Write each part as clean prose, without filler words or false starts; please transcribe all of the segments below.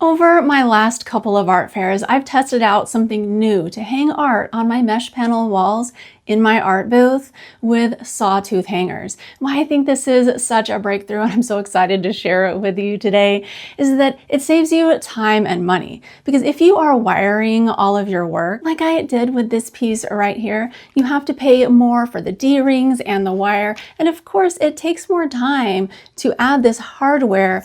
Over my last couple of art fairs, I've tested out something new to hang art on my mesh panel walls in my art booth with sawtooth hangers. Why I think this is such a breakthrough, and I'm so excited to share it with you today, is that it saves you time and money. Because if you are wiring all of your work, like I did with this piece right here, you have to pay more for the D-rings and the wire. And of course, it takes more time to add this hardware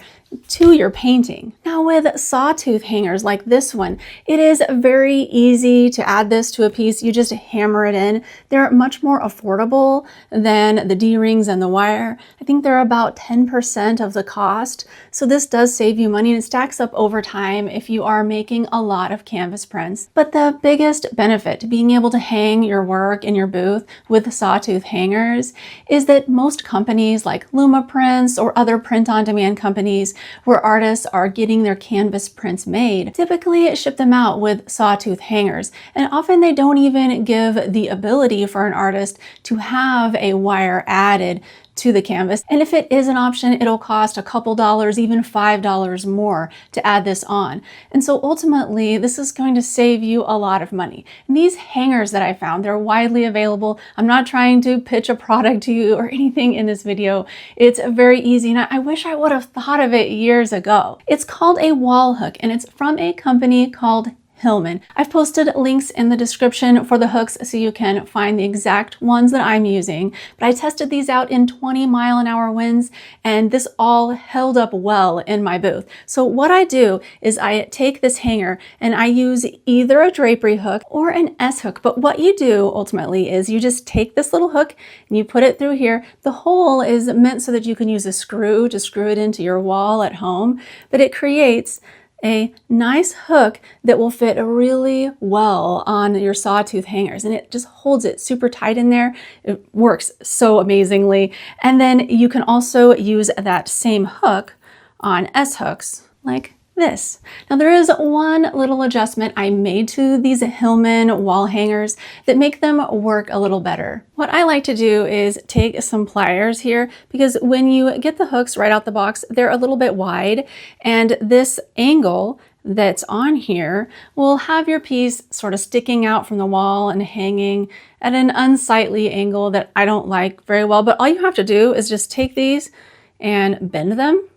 to your painting. Now with sawtooth hangers like this one, it is very easy to add this to a piece. You just hammer it in. They're much more affordable than the D-rings and the wire. I think they're about 10% of the cost. So this does save you money and it stacks up over time if you are making a lot of canvas prints. But the biggest benefit to being able to hang your work in your booth with sawtooth hangers is that most companies like Luma Prints or other print-on-demand companies where artists are getting their canvas prints made, typically ship them out with sawtooth hangers. And often they don't even give the ability for an artist to have a wire added to the canvas. And if it is an option, it'll cost a couple dollars, even $5 more to add this on. And so ultimately, this is going to save you a lot of money. And these hangers that I found, they're widely available. I'm not trying to pitch a product to you or anything in this video. It's very easy, and I wish I would have thought of it years ago. It's called a wall hook, and it's from a company called Hillman. I've posted links in the description for the hooks so you can find the exact ones that I'm using, but I tested these out in 20-mile-an-hour winds and this all held up well in my booth. So what I do is I take this hanger and I use either a drapery hook or an S hook, but what you do ultimately is you just take this little hook and you put it through here. The hole is meant so that you can use a screw to screw it into your wall at home, but it creates a nice hook that will fit really well on your sawtooth hangers, and it just holds it super tight in there. It works so amazingly. And then you can also use that same hook on S hooks like this. Now there is one little adjustment I made to these Hillman wall hangers that make them work a little better. What I like to do is take some pliers here, because when you get the hooks right out the box, they're a little bit wide, and this angle that's on here will have your piece sort of sticking out from the wall and hanging at an unsightly angle that I don't like very well. But all you have to do is just take these and bend them.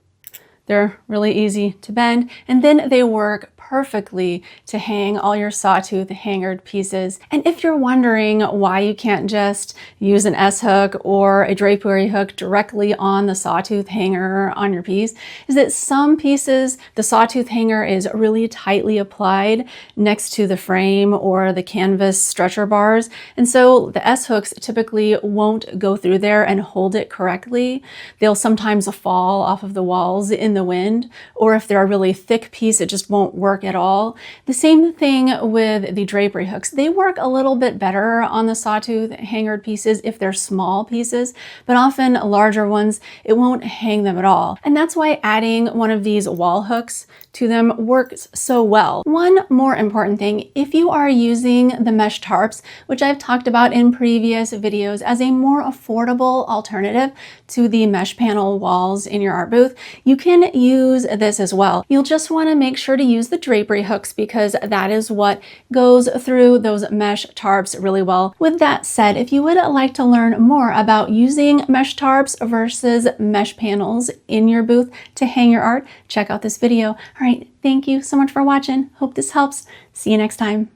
They're really easy to bend, and then they work perfectly to hang all your sawtooth hangered pieces. And if you're wondering why you can't just use an S hook or a drapery hook directly on the sawtooth hanger on your piece, is that some pieces, the sawtooth hanger is really tightly applied next to the frame or the canvas stretcher bars. And so the S hooks typically won't go through there and hold it correctly. They'll sometimes fall off of the walls in the wind, or if they're a really thick piece, it just won't work at all. The same thing with the drapery hooks. They work a little bit better on the sawtooth hangered pieces if they're small pieces, but often larger ones, it won't hang them at all. And that's why adding one of these wall hooks to them works so well. One more important thing, if you are using the mesh tarps, which I've talked about in previous videos as a more affordable alternative to the mesh panel walls in your art booth, you can use this as well. You'll just want to make sure to use the drapery hooks, because that is what goes through those mesh tarps really well. With that said, if you would like to learn more about using mesh tarps versus mesh panels in your booth to hang your art, check out this video. All right, thank you so much for watching. Hope this helps. See you next time.